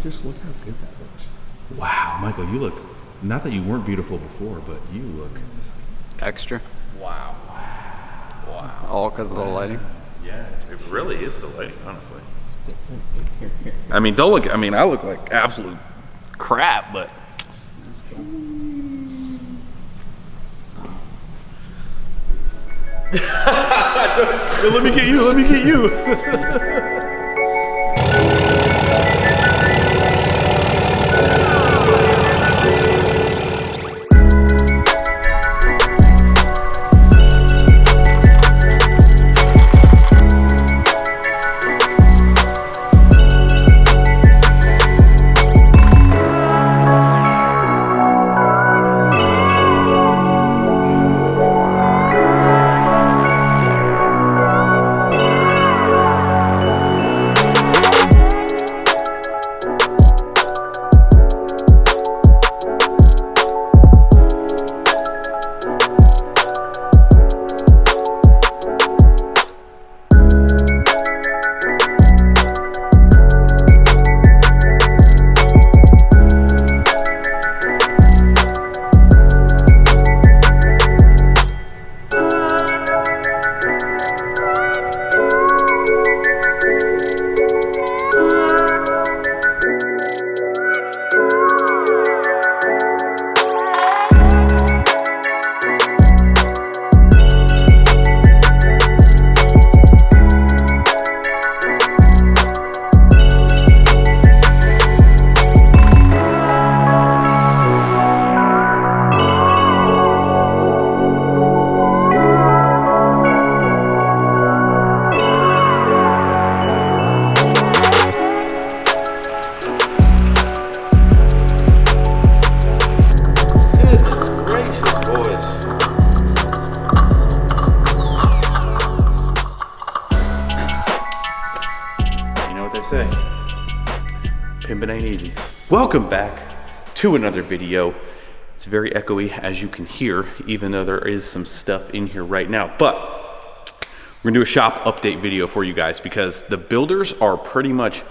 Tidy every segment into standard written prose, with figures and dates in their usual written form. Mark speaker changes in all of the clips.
Speaker 1: Just look how good that looks.
Speaker 2: Wow, Michael, you look, not that you weren't beautiful before, but you look
Speaker 3: extra.
Speaker 2: Wow. Wow.
Speaker 3: All because of the lighting.
Speaker 2: Yeah, it really is the lighting, honestly. I mean, don't look, I mean, I look like absolute crap, but. Let me get you, let me get you. Say, pimpin' ain't easy. Welcome back to another video. It's very echoey, as you can hear, even though there is some stuff in here right now. But we're gonna do a shop update video for you guys because the builders are pretty much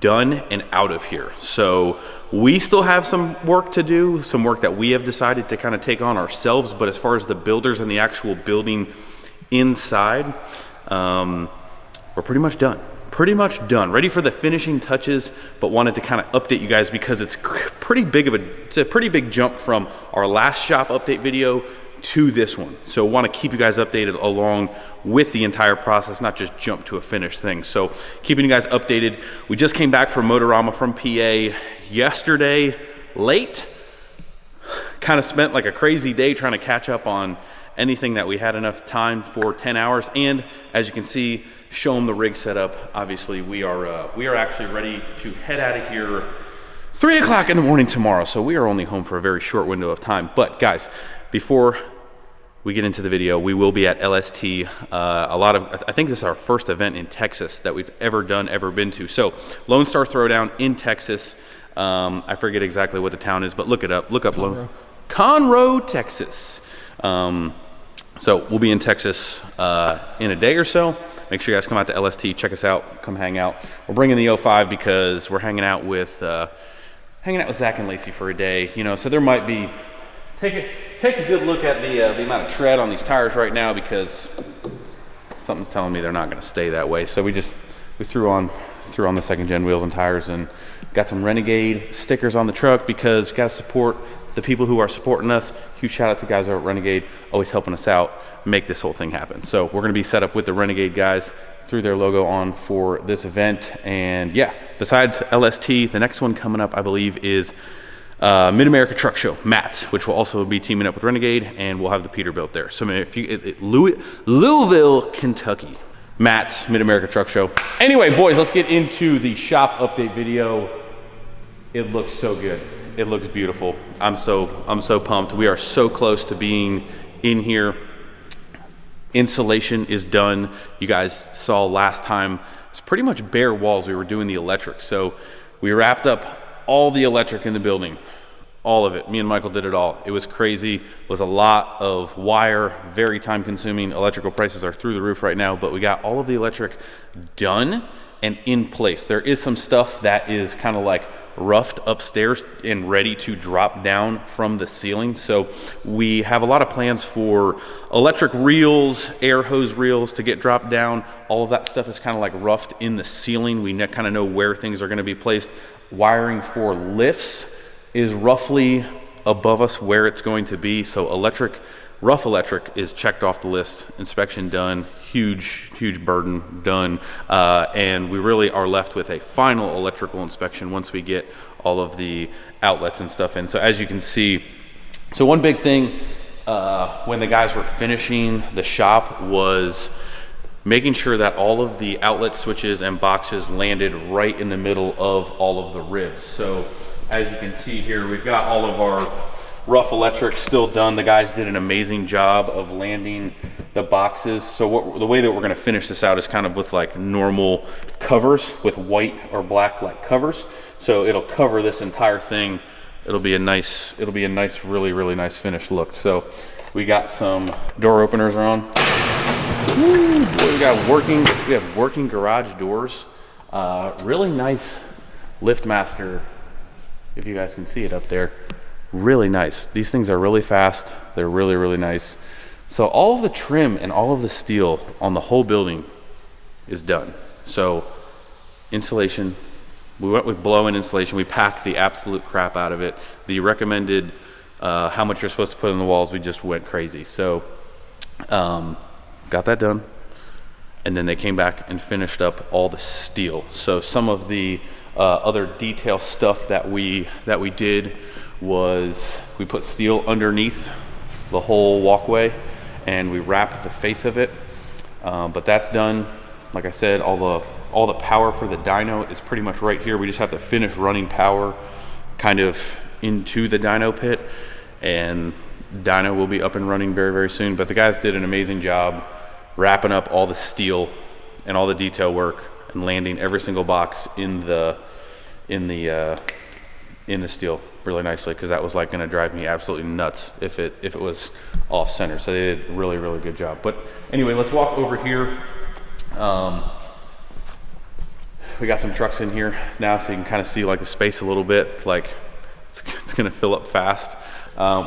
Speaker 2: done and out of here. So we still have some work to do, some work that we have decided to kind of take on ourselves. But as far as the builders and the actual building inside, we're pretty much done. Ready for the finishing touches, but wanted to kind of update you guys because it's it's a pretty big jump from our last shop update video to this one. So want to keep you guys updated along with the entire process, not just jump to a finished thing. So keeping you guys updated. We just came back from Motorama from PA yesterday late. Kind of spent like a crazy day trying to catch up on anything that we had enough time for 10 hours. And as you can see, show them the rig setup. Obviously, we are actually ready to head out of here 3 o'clock in the morning tomorrow. So we are only home for a very short window of time. But guys, before we get into the video, we will be at LST. I think this is our first event in Texas that we've ever been to. So Lone Star Throwdown in Texas. I forget exactly what the town is, but look it up. Look up Conroe, Texas. So we'll be in Texas in a day or so. Make sure you guys come out to LST, check us out, come hang out. We're bringing the 05 because we're hanging out with Zach and Lacey for a day. You know, so there might be take a good look at the amount of tread on these tires right now because something's telling me they're not going to stay that way. So we threw on the second gen wheels and tires and got some Renegade stickers on the truck because you got to support the people who are supporting us. Huge shout out to guys over at Renegade, always helping us out, make this whole thing happen. So we're gonna be set up with the Renegade guys, threw their logo on for this event. And yeah, besides LST, the next one coming up, I believe, is Mid-America Truck Show, Matt's, which will also be teaming up with Renegade, and we'll have the Peterbilt there. So if you, Louisville, Kentucky, Matt's Mid-America Truck Show. Anyway, boys, let's get into the shop update video. It looks so good. It looks beautiful. I'm so pumped. We are so close to being in here. Insulation is done. You guys saw last time, it's pretty much bare walls. We were doing the electric. So we wrapped up all the electric in the building, all of it. Me and Michael did it all. It was crazy. It was a lot of wire, very time consuming. Electrical prices are through the roof right now, but we got all of the electric done and in place. There is some stuff that is kind of like roughed upstairs and ready to drop down from the ceiling. So we have a lot of plans for electric reels, air hose reels to get dropped down. All of that stuff is kind of like roughed in the ceiling. We kind of know where things are going to be placed. Wiring for lifts is roughly above us where it's going to be. So rough electric is checked off the list, inspection done, huge burden done, and we really are left with a final electrical inspection once we get all of the outlets and stuff in. So as you can see, so one big thing when the guys were finishing the shop was making sure that all of the outlet switches and boxes landed right in the middle of all of the ribs. So as you can see here, we've got all of our rough electric still done. The guys did an amazing job of landing the boxes. So the way that we're gonna finish this out is kind of with like normal covers with white or black like covers. So it'll cover this entire thing. It'll be a nice, really nice finished look. So we got some door openers on. Woo, boy, we have working garage doors. Really nice LiftMaster, if you guys can see it up there. Really nice. These things are really fast. They're really nice. So all of the trim and all of the steel on the whole building is done. So insulation, we went with blow-in insulation. We packed the absolute crap out of it. The recommended how much you're supposed to put in the walls, we just went crazy. So got that done, and then they came back and finished up all the steel. So some of the other detail stuff that we did was we put steel underneath the whole walkway and we wrapped the face of it, but that's done. Like I said, all the power for the dyno is pretty much right here. We just have to finish running power kind of into the dyno pit, and dyno will be up and running very soon. But the guys did an amazing job wrapping up all the steel and all the detail work and landing every single box in the steel really nicely, because that was like going to drive me absolutely nuts if it was off center. So they did really good job. But anyway, let's walk over here. We got some trucks in here now, so you can kind of see like the space a little bit. Like it's going to fill up fast.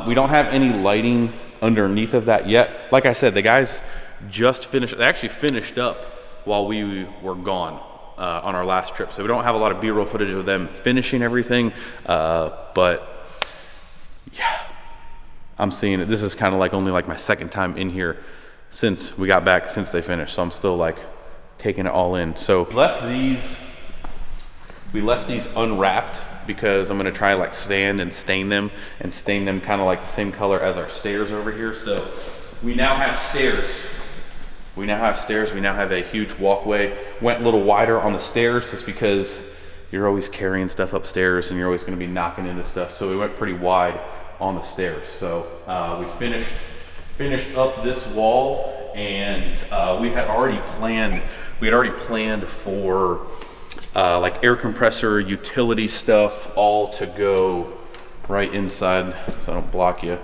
Speaker 2: We don't have any lighting underneath of that yet. Like I said, the guys just finished. They actually finished up while we were gone on our last trip, so we don't have a lot of B-roll footage of them finishing everything, but yeah, I'm seeing it. This is kind of like only like my second time in here since we got back, since they finished, so I'm still like taking it all in. So we left these unwrapped because I'm going to try like sand and stain them kind of like the same color as our stairs over here. So we now have stairs. We now have a huge walkway. Went a little wider on the stairs just because you're always carrying stuff upstairs and you're always going to be knocking into stuff. So we went pretty wide on the stairs. So we finished up this wall, and we had already planned for like air compressor, utility stuff, all to go right inside so I don't block you.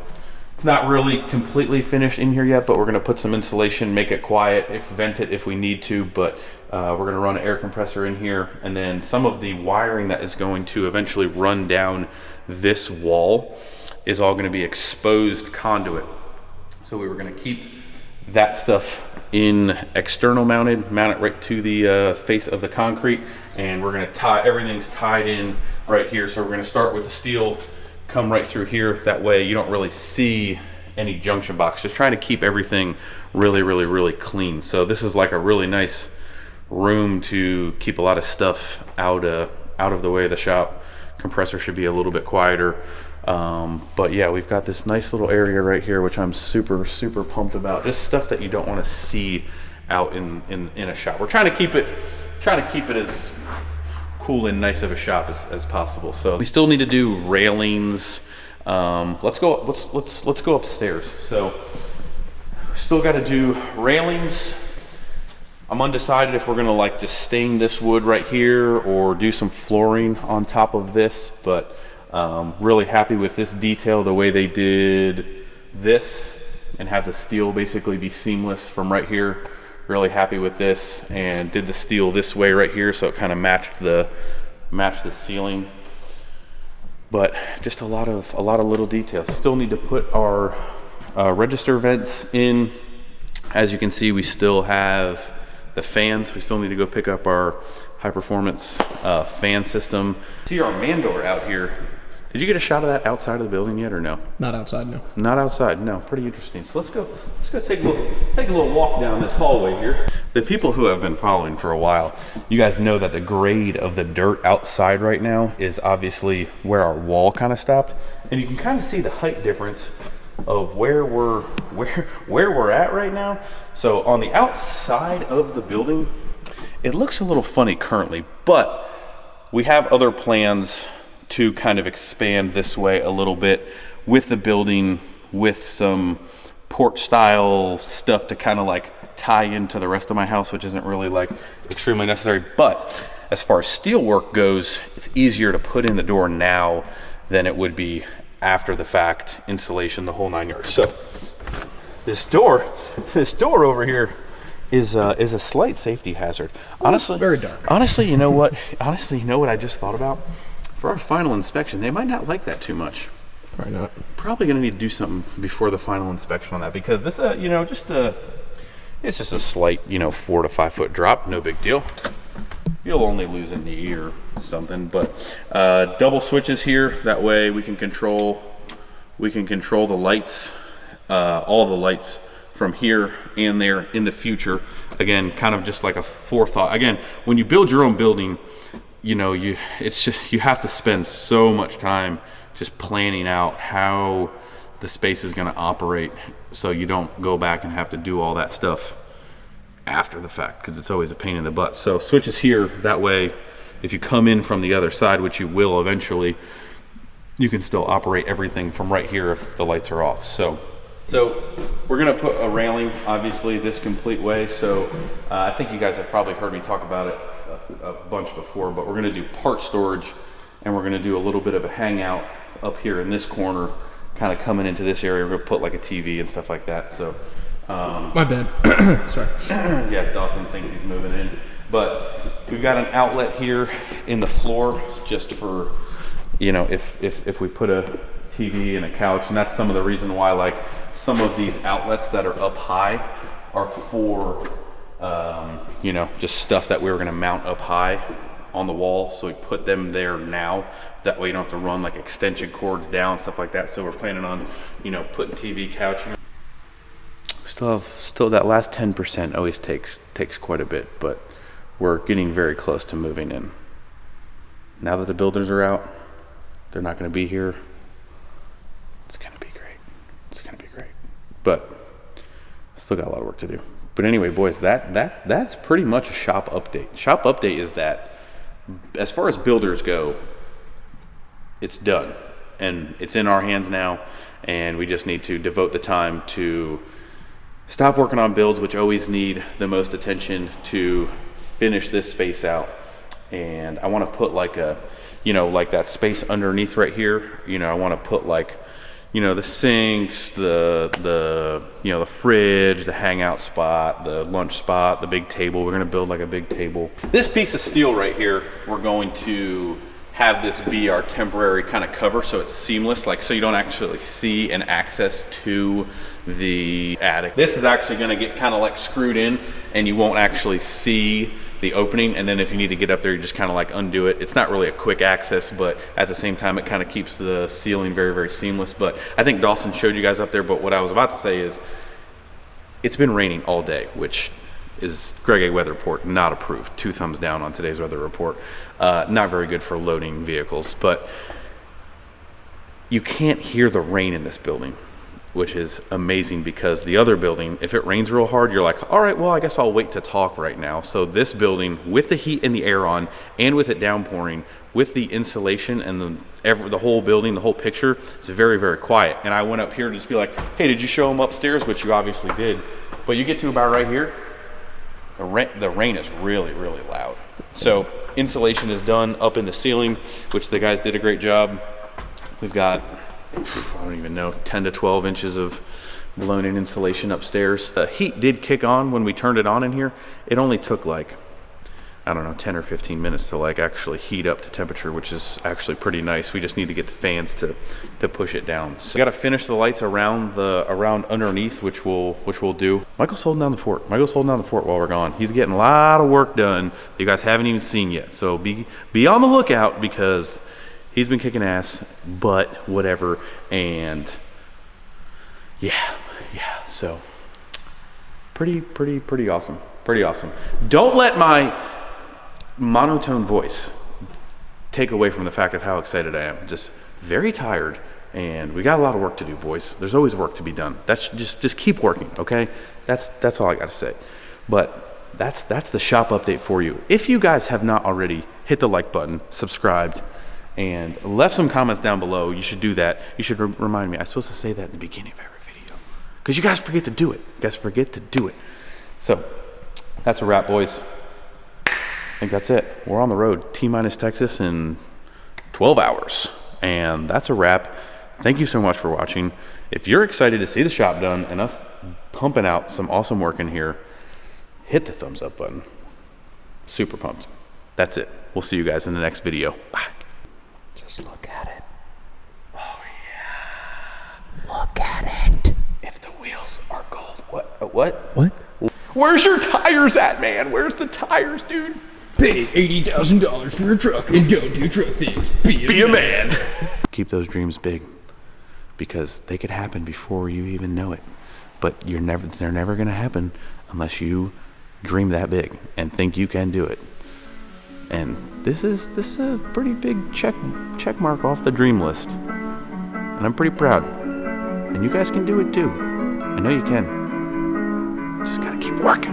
Speaker 2: It's not really completely finished in here yet, but we're gonna put some insulation, make it quiet, vent it if we need to, but we're gonna run an air compressor in here, and then some of the wiring that is going to eventually run down this wall is all gonna be exposed conduit. So we were gonna keep that stuff in external mount it right to the face of the concrete, and we're gonna everything's tied in right here. So we're gonna start with the steel, come right through here. That way you don't really see any junction box. Just trying to keep everything really clean. So this is like a really nice room to keep a lot of stuff out of the way of the shop. Compressor should be a little bit quieter. But yeah, we've got this nice little area right here, which I'm super pumped about. Just stuff that you don't want to see out in a shop. We're trying to keep it as cool and nice of a shop as possible. So we still need to do railings. Let's go upstairs. So still got to do railings. I'm undecided if we're gonna like just stain this wood right here or do some flooring on top of this, but really happy with this detail, the way they did this and have the steel basically be seamless from right here. Really happy with this, and did the steel this way right here so it kind of matched the ceiling. but just a lot of little details. Still need to put our register vents in. As you can see, we still have the fans. We still need to go pick up our high performance fan system. See our man door out here. Did you get a shot of that outside of the building yet or no?
Speaker 1: Not outside, no.
Speaker 2: Not outside, no. Pretty interesting. So let's go take a little walk down this hallway here. The people who have been following for a while, you guys know that the grade of the dirt outside right now is obviously where our wall kind of stopped. And you can kind of see the height difference of where we're at right now. So on the outside of the building, it looks a little funny currently, but we have other plans to kind of expand this way a little bit with the building, with some porch style stuff to kind of like tie into the rest of my house, which isn't really like extremely necessary. But as far as steel work goes, it's easier to put in the door now than it would be after the fact, insulation, the whole 9 yards. So this door over here is a slight safety hazard. Honestly,
Speaker 1: it's very dark.
Speaker 2: Honestly, you know what? Honestly, you know what I just thought about? For our final inspection, they might not like that too much.
Speaker 1: Probably not.
Speaker 2: Probably gonna need to do something before the final inspection on that, because this, it's just a slight, 4 to 5 foot drop, no big deal. You'll only lose a knee or something, but double switches here. That way we can control the lights, all the lights from here and there in the future. Again, kind of just like a forethought. Again, when you build your own building, you have to spend so much time just planning out how the space is going to operate, so you don't go back and have to do all that stuff after the fact, because it's always a pain in the butt. So switches here, that way if you come in from the other side, which you will eventually, you can still operate everything from right here if the lights are off. So we're gonna put a railing, obviously, this complete way. So I think you guys have probably heard me talk about it a bunch before, but we're gonna do part storage, and we're gonna do a little bit of a hangout up here in this corner, kind of coming into this area. We're gonna put like a TV and stuff like that. So
Speaker 1: my bad. Sorry.
Speaker 2: Yeah, Dawson thinks he's moving in, but we've got an outlet here in the floor just for, if we put a TV and a couch, and that's some of the reason why, like, some of these outlets that are up high are for just stuff that we were going to mount up high on the wall. So we put them there now, that way you don't have to run like extension cords down, stuff like that. So we're planning on putting TV, couch. Still that last 10% always takes quite a bit, but we're getting very close to moving in. Now that the builders are out, they're not going to be here. It's going to be great. It's going to be great. But still got a lot of work to do. But anyway, boys, that's pretty much a shop update. Shop update is that, as far as builders go, it's done. And it's in our hands now, and we just need to devote the time to stop working on builds, which always need the most attention, to finish this space out. And I want to put like a, like that space underneath right here. I want to put like, the sinks, the fridge, the hangout spot, the lunch spot, the big table. We're going to build like a big table. This piece of steel right here, we're going to have this be our temporary kind of cover, so it's seamless, like so you don't actually see an access to the attic. This is actually going to get kind of like screwed in, and you won't actually see the opening, and then if you need to get up there, you just kind of like undo it. It's not really a quick access, but at the same time it kind of keeps the ceiling very, very seamless. But I think Dawson showed you guys up there, but what I was about to say is it's been raining all day, which is Greg A weather report not approved. 2 thumbs down on today's weather report. Not very good for loading vehicles, but you can't hear the rain in this building, which is amazing, because the other building, if it rains real hard, you're like, all right, well, I guess I'll wait to talk right now. So this building, with the heat and the air on, and with it downpouring, with the insulation and the whole building, the whole picture, it's very, very quiet. And I went up here to just be like, hey, did you show them upstairs? Which you obviously did. But you get to about right here, the rain is really, really loud. So insulation is done up in the ceiling, which the guys did a great job. We've got, I don't even know, 10 to 12 inches of blown in insulation upstairs. The heat did kick on when we turned it on in here. It only took like I don't know, 10 or 15 minutes to like actually heat up to temperature, which is actually pretty nice. We just need to get the fans to push it down. So we got to finish the lights around underneath, which we'll do. Michael's holding down the fort. Michael's holding down the fort while we're gone. He's getting a lot of work done that you guys haven't even seen yet. So be on the lookout, because he's been kicking ass, but whatever. And yeah. So pretty awesome. Pretty awesome. Don't let my monotone voice take away from the fact of how excited I am. Just very tired, and we got a lot of work to do, boys. There's always work to be done. That's just keep working, okay? That's all I got to say. But that's the shop update for you. If you guys have not already, hit the like button, subscribed, and left some comments down below. You should do that. You should remind me. I'm supposed to say that in the beginning of every video, because you guys forget to do it. So that's a wrap, boys. I think that's it. We're on the road. T-minus Texas in 12 hours. And that's a wrap. Thank you so much for watching. If you're excited to see the shop done and us pumping out some awesome work in here, hit the thumbs up button. Super pumped. That's it. We'll see you guys in the next video. Bye.
Speaker 3: Just look at it.
Speaker 2: Oh, yeah.
Speaker 3: Look at it.
Speaker 2: If the wheels are gold. What?
Speaker 3: What?
Speaker 2: Where's your tires at, man? Where's the tires, dude?
Speaker 1: Pay $80,000 for a truck and don't do truck things. Be a man.
Speaker 2: Keep those dreams big, because they could happen before you even know it. But they're never going to happen unless you dream that big and think you can do it. And this is a pretty big check mark off the dream list. And I'm pretty proud. And you guys can do it too. I know you can. Just got to keep working.